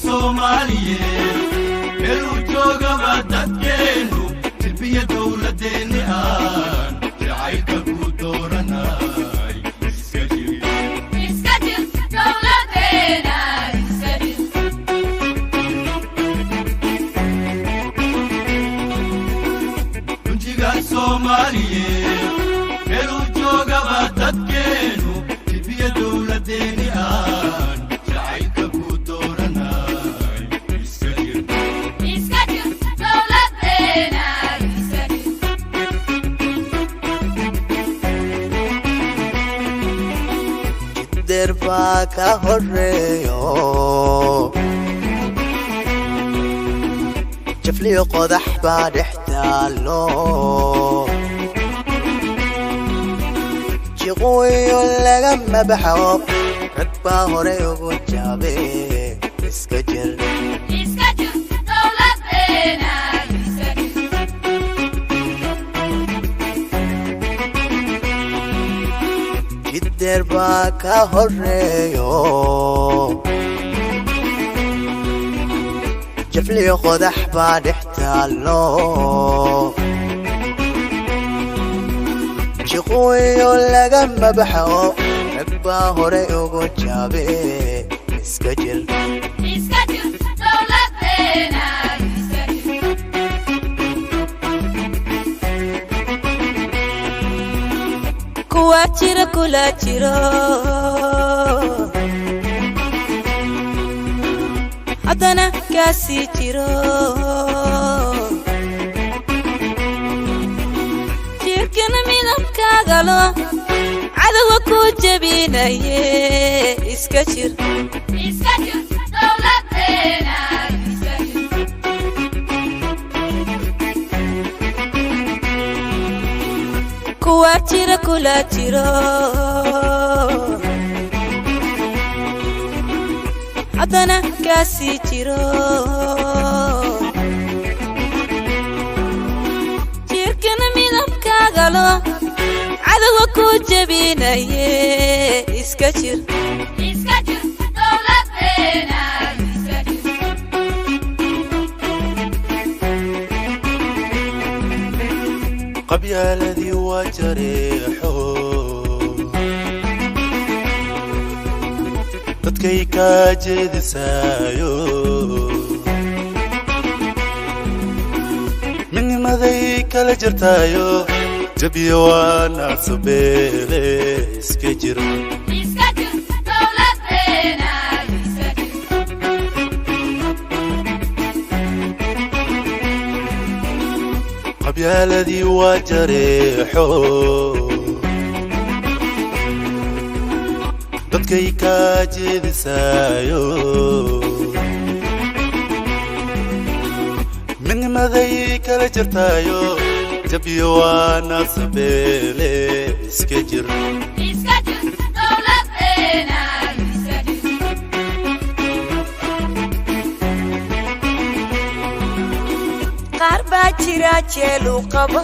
Soomaaliyeed meeluu joogaba dadkeenu tilbiya dowladeeni aan jacaylka ku dooranay iska jir dowladeena iska jir runtiga Soomaaliyeed meeluu joogaba dadkeenu tilbiya dowladeeni aan jacaylka ku dooranay iska jir dowladeena iska jir derba ka horeeyo jafli qodax baa dhextaalo jiqooyo laga mabaxo rag baa hore ugu jaabe iska jir dowladeena iska jir derba ka horeeyo jafli qodax baa dhextaalo jiqooyo laga mabaxo rag baa hore ugu jaabe iska jir dowladeena iska jir kuwa jira kula jiro haddana kaasii jiro jirkana midabkaagalo cadowga ku jabinaye iska jir dowladeena iska jir kuwa jira kula jiro haddana kaasii jiro jirkana midabkaagalo cadowga ku jabinaye iska jir dowladeena iska jir qabyaaladii waa jareexo dadkay ka jeedisaayo midnimaday kala jirtaayo jabiyo waa naasubeele iska jir dowladeena iska jir qabyaaladii waa jareexo dadkay ka jeedisaayo midnimaday kala jirtaayo jabiyo waa naasubeele iska jir dowladeena iska jir qaar baa jira jeel u qaba